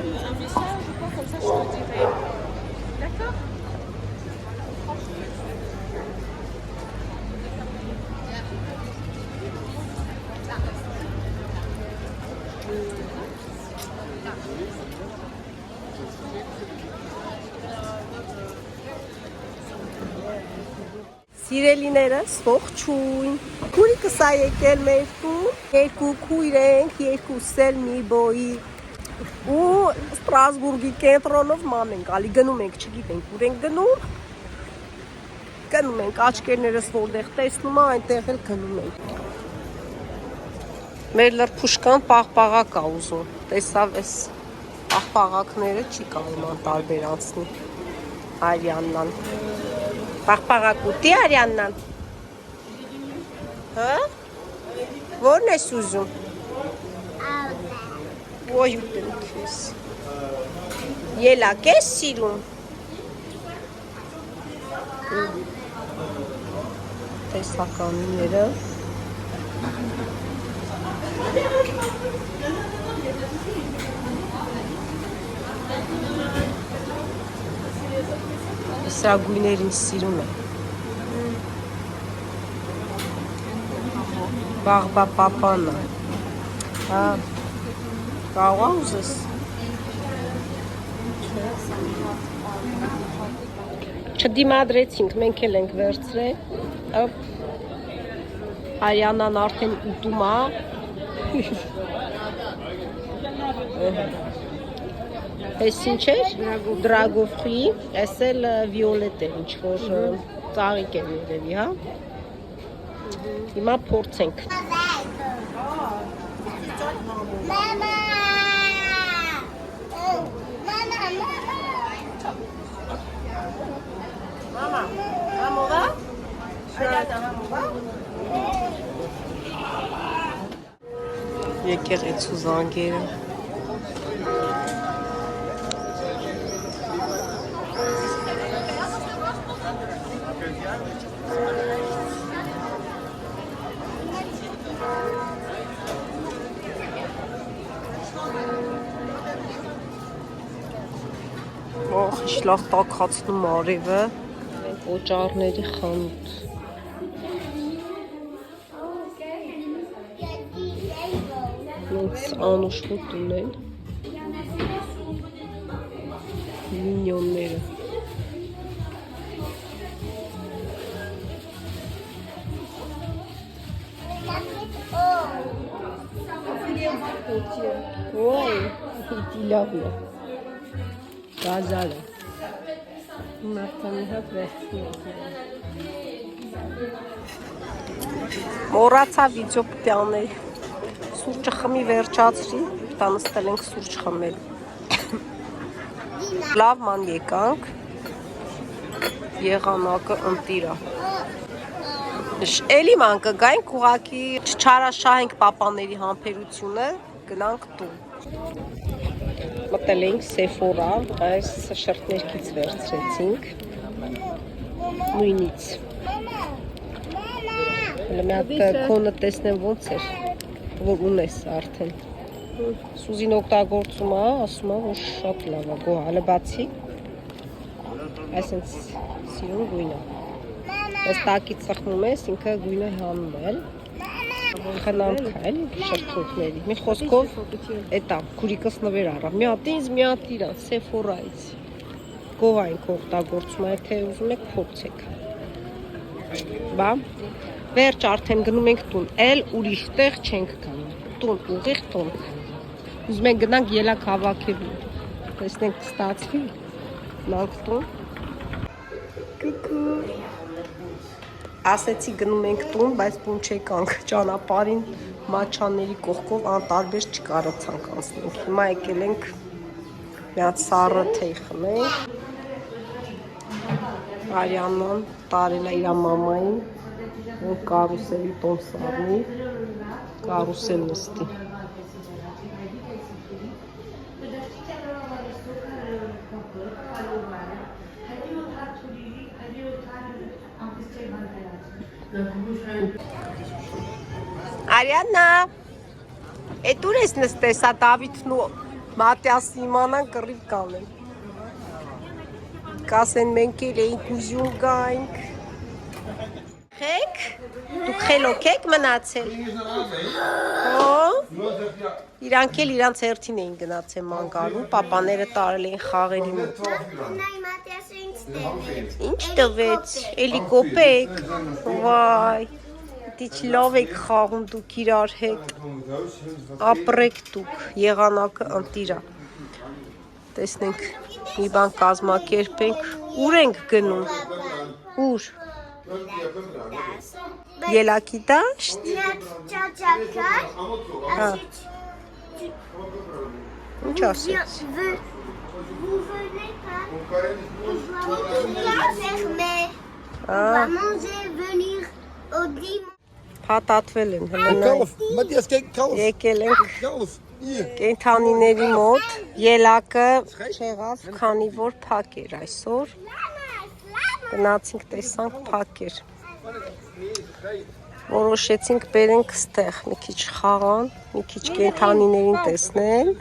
un message ou quoi, comme ça je te dirai. D'accord? Սիրելիներս, ողջույն։ Քուրիկս ա եկել մեր տուն, երկու քույր ենք, երկուս էլ մի բոյի։ Ու Ստրասբուրգի կենտրոնով ման ենք, ալի գնում ենք, չգիտենք ուր ենք գնում։ Գնում ենք, աչքերներս որտեղ տեսնում ա, այնտեղ էլ գնում ենք։ Մեր լրփուշկան պաղպաղակ ա ուզում, տեսավ էս պաղպաղակները չի կարում անտարբեր անցնի։ Արյաննան։ Պաղպաղակ ուտի Արյաննան։ Հա? Որն ես ուզում։ Ոյ ուտելքես։ Ելակ ես սիրում։ Տեսականիները։ Սրա գույներին սիրում է։ Բաղբա պապանա։ Հա, կաղա ուզես։ Չդիմադրեցինք, մենք էլ ենք վերցրել։ Արյանան արդեն ուտում ա։ Այս ինչ էր, դրագովխի, այս էլ վիոլետ էր, ինչ-որ ծաղիկ էր երևի, հա։ Հիմա փորձենք։ Մամա, համովա։ Եկեղեցու զանգերը։ Ախ, ինչ լավ տաքացնում արևը, օճառների խանութ։ Նենց անուշոտ ունեն մինյոնները։ Ոյ, իդի լավն է։ Գազարը։ Մարդանի հատ վերցնում։ Մոռացա վիդեո պիտի անել։ Սուրճը խմի վերջացրի, տա նստել ենք սուրճ խմել։ Լավ ման եկանք, եղանակը ընտիրա։ Էլի ման կգայինք ուղակի չարաշահենք պապաների համբերությունը, գնանք տուն։ Մտել ենք Sephora, այս շրթներքից վերցրեցինք, նույնից։ Հələ մի հատ քոնը տեսնեմ ոնց էր, որ ունես արդեն։ Սուզին օգտագործում ա, ասում ա, որ շատ լավ ա, գոհ, հələ բացի։ Այսինքն սիրուն գույն ա։ Այս տակից ծխնում ես, ինքը գույնը հանում է, խնամք է, էլի շրթունքների։ Մի խոսքով, էտա, քուրիկս նվեր առավ։ Մի հատ ինձ, մի հատ իրան, Sephora-ից։ Գոհ ենք օգտագործում, թե ուզում եք փորձեք։ Բա, վերջ արդեն գնում ենք տուն, էլ ուրիշ տեղ չենք գնում։ Տուն, ուղիղ տուն։ Ուզում ենք գնանք ելակ հավաքելու։ Տեսնենք ստացվի։ Գնանք տուն։ Կուկու։ Ասեցի գնում ենք տուն, բայց տուն չեկանք, ճանապարհին մաչաների կողքով անտարբեր չկարողացանք անցնել։ Հիմա եկել ենք մի հատ սառը թեյ խմենք։ Արյանան տարել է իր մամային, որ կարուսելի տոն սառնի, կարուսել նստի։ Արյաննա, էդ ուր ես նստես, ա Դավիթն ու Մատյասը իմանան կռիվ կանեն։ Կասեն մենք էլ էինք ուզում գայինք։ Խեք, դուք խելոք եք մնացել։ Իրանք էլ իրանց հերթին էին գնացել ման գալու, պապաները տարել էին խաղերի մոտ։ Ինչ տվեց, էլի կոպեկ, վայ, դիչ լավ եք խաղում դուք իրար հետ, ապրեք դուք, եղանակը ընտիրա, տեսնենք, մի բան կազմակերպենք, ուր ենք գնում, ուր, ելակի դաշտ, ինչ ասեց, Փաթաթվել են եկել ենք կենդանիների մոտ, ելակը չեղավ, քանի որ փակ էր այսօր, գնացինք տեսանք փակ էր, որոշեցինք բերենք ստեղ, մի քիչ խաղան, մի քիչ կենդանիներին տեսնեն,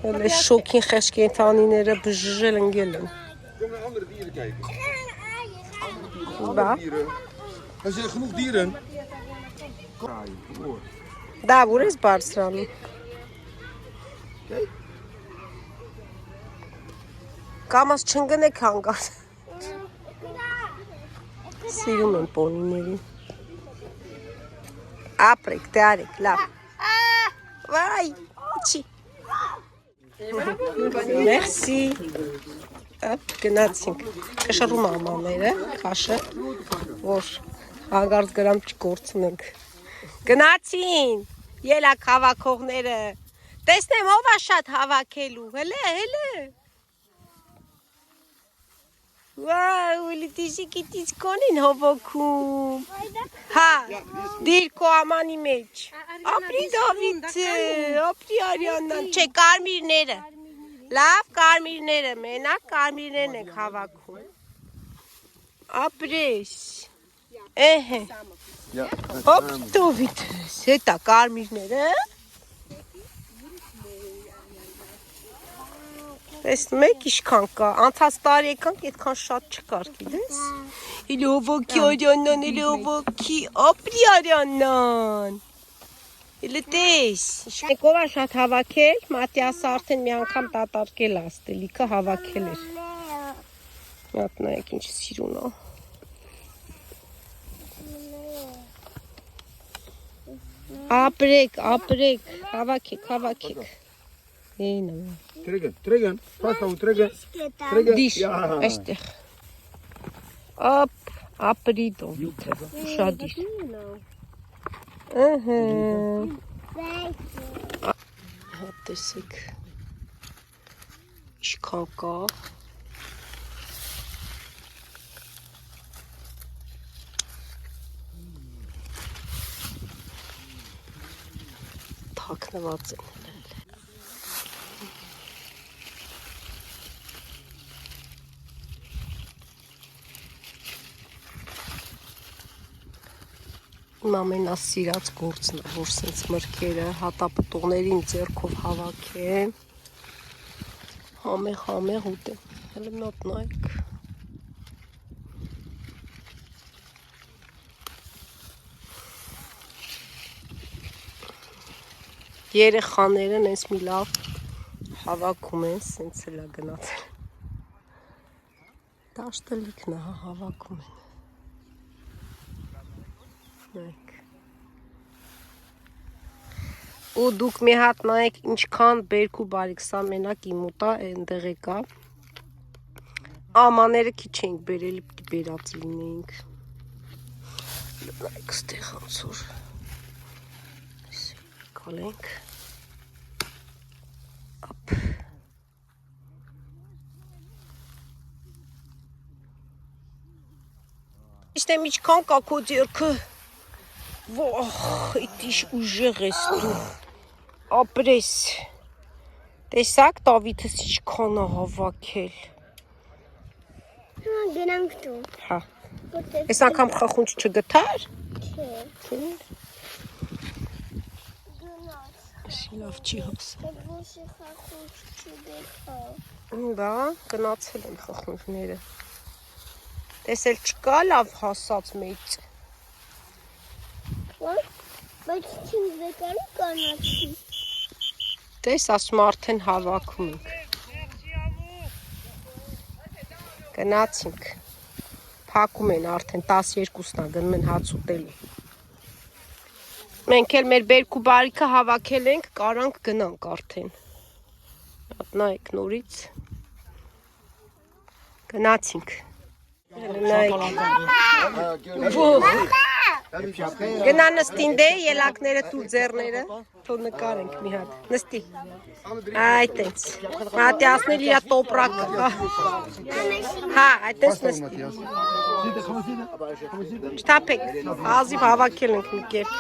Hele şokin xeş kentaninere bıjjel engelen. Kunnen andere dieren kijken. Ba. Er zijn genoeg dieren. Da, burası Barsran. Kamas çıngane kangas. Siyum en ponileri. Aprek, tearek, la. Vay, içi. Merci. Hop, գնացինք։ Կշռում ամաները, քաշը, որ հանգարց գրամ չկորցնենք։ Գնացին, ելակ հավաքողները։ Տեսնեմ ով է շատ հավաքելու։ Հələ։ Վայ, ուլի դիշիկից կոնին հովոքում։ Հա, դիր քո ամանի մեջ։ Ապրի Դավիթը, ապրի Արիանան, չէ, կարմիրները։ Լավ կարմիրները, մենակ կարմիրներն ենք հավաքում։ Ապրես։ Էհե։ Հոպ Դավիթս, հետա կարմիրները։ Տեսնում եք ինչքան կա, անցած տարի եկանք այդքան շատ չկար, գիտես։ Էլի հովոքի Արիանան, էլի հովոքի, ապրի Արիանան։ Էլի տես, եկով է շատ հավաքել, Մատիասը արդեն մի անգամ տատարկել աստելիքը հավաքել էր։ Մատ նայեք ինչ սիրուն է։ Ապրեք, հավաքեք։ Trekken. Pas nou, trekken. Դիշ, այստեղ։ Ապ, ապրի Դավիթը, ուշադիր։ Ըհը։ Հատ տեսեք, ինչքան կա։ Թաքնված են։ Իմ ամենասիրած գործն է, որ սենց մրգերը հատապտուղներին ձեռքով հավաքեմ, համեղ ուտեմ, հələ մոտ նայեք։ Երեխաներն ես մի լավ հավաքում են, սենց էլ է գնացել։ Դաշտլիկն է հավաքում են։ Ու դուք մի հատ նայեք ինչքան բերք ու բարիք, սա մենակ իմ ուտա այնտեղ եկա։ Ամաները քիչ էինք բերել, պիտի բերած լինեինք։ Նայեք ստեղ անցոր։ Կալենք։ Ապ։ Իստեմ ինչքան կա քո ձեռքը։ Վախ, իդիշ ուժեղ ես դու։ Ապրես։ Տեսակ Դավիթս ինչքան է հավաքել։ Գնանք դու։ Հա։ Այս անգամ խախունջ չգտար։ Չէ։ Լավ չի հասա։ Ոսի խախուշ չդեքա։ Դա գնացել են խխունջները։ Տեսել չկա լավ հասած մեծ։ Բայց չինվեկանի կանացի։ Տես ասում արդեն հավաքում ենք։ Գնացինք։ Փակում են արդեն 12-ն է գնում են հաց ուտելու։ Մենք էլ մեր բերք ու բարիքը հավաքել ենք, կարանք գնանք արդեն։ Հատ նայեք նորից։ Գնացինք։ Գնա նստին դե, ելակները տուր ձեռները, թող նկարենք մի հատ, նստի, այդ ենց, հատի ասնել իրա տոպրակը, հա, այդ ենց նստի, չթապեք, ազիվ հավաքել ենք մի կերպ,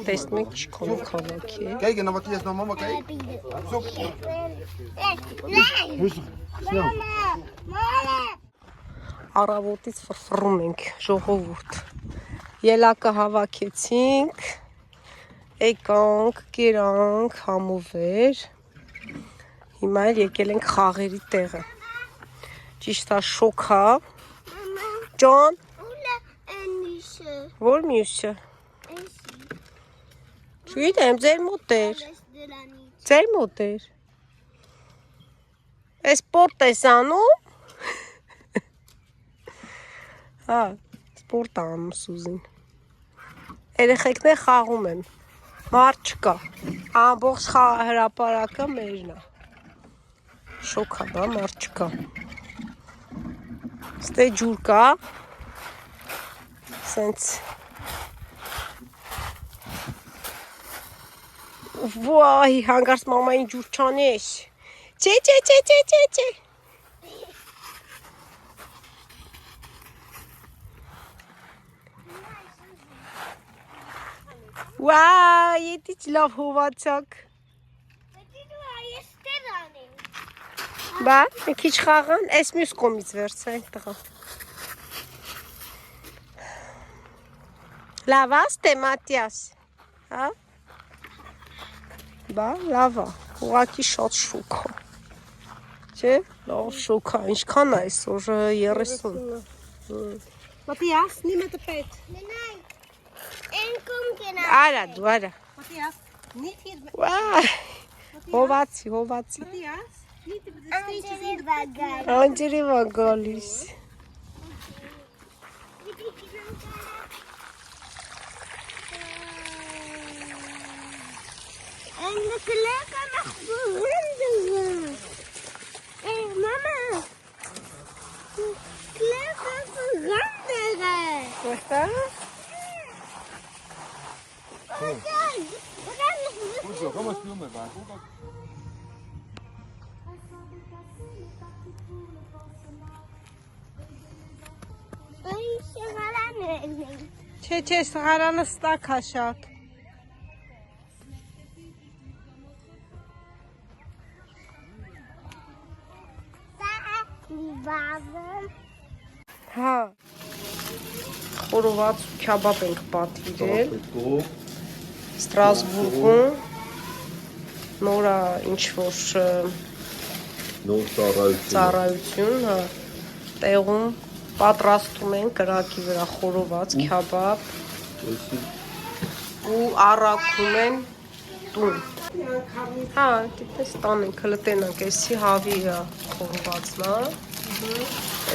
տեսնում ենք չքոնով հավաքի է, Kijk, en dan wat hij is nou mama, kijk. Zo. Rustig, snel. Առավոտից ֆրֆռում ենք, ժողովուրդ, ելակը հավաքեցինք, եկանք, կերանք, համովեր, հիմա էլ եկել ենք խաղերի տեղը, ճիշտ է շոքա, Ջան, Ուլա այնիշը։ որ մյուսը, չգիտեմ, ձեր մոտ էր, Դրանից։ ձեր մոտ էր, ես սպորտ ես անում, հա, սպորտ անում Սուզին, երեխեքներ խաղում են, մարդ չկա, ամբողջ հրապարակը մերն է, շոքա դա մարդ չկա, ստե ջուր կա, սենց, վայ, հանգարց մամային ջուր չանես, չէ, Վայ, եդի լավ հովացակ, բա, մի քիչ խաղան, այս մյուս կոմից վերցրենք տղա, լավ աստե Մատիաս, հա, բա, լավ է, ուղղակի շատ շուք է, չէ, լավ շուք է, ինչքան է այսօր 30, Մատիաս, նիմը տպետ, Արա դու, արա, վայ, հովացի, անջերի վա գալիս, Goed zo, kom maar speel met waar. Չէ, սղարանը ստակ է շատ, հա, խորոված ու քյաբաբ ենք պատվիրել, Ստրասբուրգում, նորա ինչ-որ ծառայություն, հա, տեղում պատրաստում են կրակի վրա խորոված, քյաբաբ ու առաքում են տուն, հա, դիտես տանենք, հլը տենանք, էսի հավի է խորովածն է,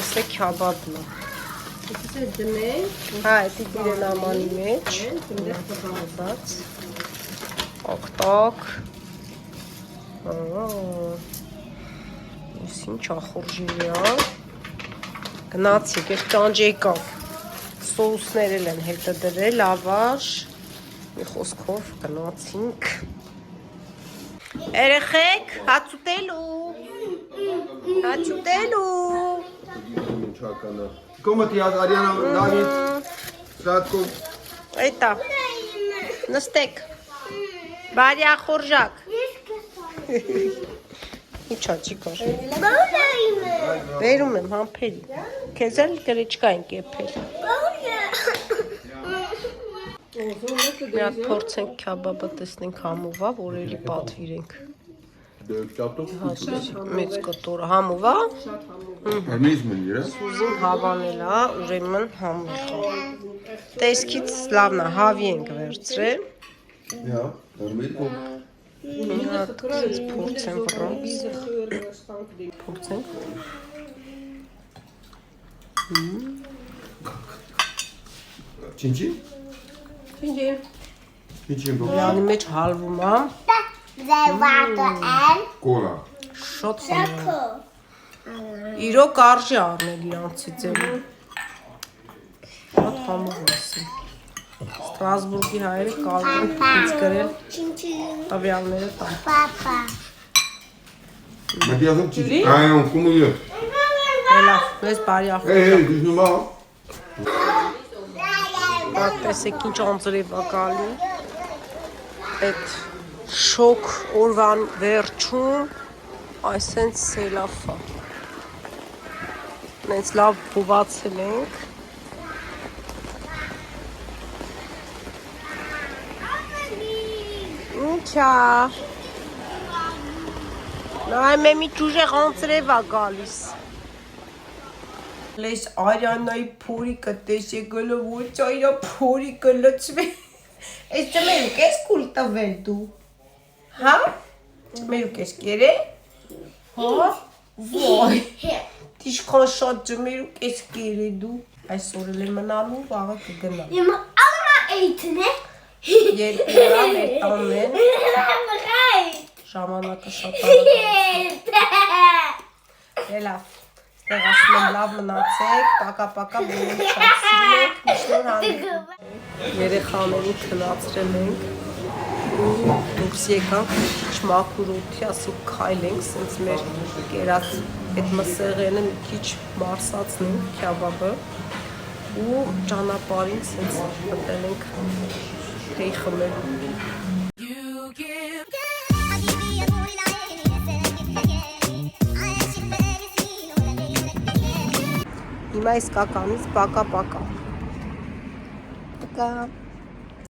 էս է քյաբաբն է, հա, էտի դիրեն ամանի մեջ, հոդած, ակտակ, ես ինչ ախորժիրի է, գնացիք, ես կանջ եկավ, սոուսներ էլ են հետը դրել, ավաշ, մի խոսքով գնացինք, երեխեք, հաց ուտելու, Kom Matthias, Ariana, David, Radko. Էտա, նստեք, բարի ախորժակ, ինչա չի կար, բերում եմ համպերի, կեզ էլ գրեչկա ենք եպել, Մի հատ փորձենք քյաբաբը տեսնենք համովա, որ էլի պատվիրենք։ Մեծ կտորը համովա։ Սուզին հավանել է, ուրեմն համով։ Տեսքից լավն է, հավի ենք վերցրել։ Մի հատ փորձեմ վրոց։ Փորձենք։ Չինչի։ Յանի մեջ հալվում է։ Կոլա։ Շատ խմել։ Իրոք արժի առնել իրանցից էլի։ Շատ համով ասեմ։ Ստրասբուրգի հայերը կարող են ինձ գրել տվյալները տան։ Պապա։ Մատիազում չի։ Այո, կումուլը։ Լավ, մեզ բարի ախորժ։ դժնոմա։ Տեսեք ինչ անձրև է գալի։ Այդ շոկ օրվան վերջում այսենց սելավ է։ Նենց լավ բուվացել ենք։ Ինչա։ Նայ մեմի ճուժեղ անձրև է գալիս։ Լես Արյանայի փորիկը տեսեք գլը ոչ այրա փորիկը լծվել։ Այս ճմերուկ ես կուլ տվել դու։ Հա? Ճմերուկ ես կերը։ Հա? Ոյ։ Տիշքան շատ ճմերուկ ես կերը դու։ Այսօր էլ մնալու վաղը կգնա։ Իմ ալմա էյթն է։ Երկու օր մեր տանն են։ Ժամանակը շատ արագ է։ Լավ։ Դեռ ասում եմ լավ մնացեք, պակա-պակա բոլորը շատ սիրում ենք, միշտ նոր հանդիպում։ Երեխաներին քնացրել ենք ու դուրս եկանք մի քիչ մաքուր օդի, ասենք քայլենք, սենց մեր կերած այդ մսեղենը մի քիչ մարսացնենք քյաբաբը ու ճանապարհին սենց մտել ենք թեյ խմելու։ Հիմա իսկականից պակա-պակա։ Պակա։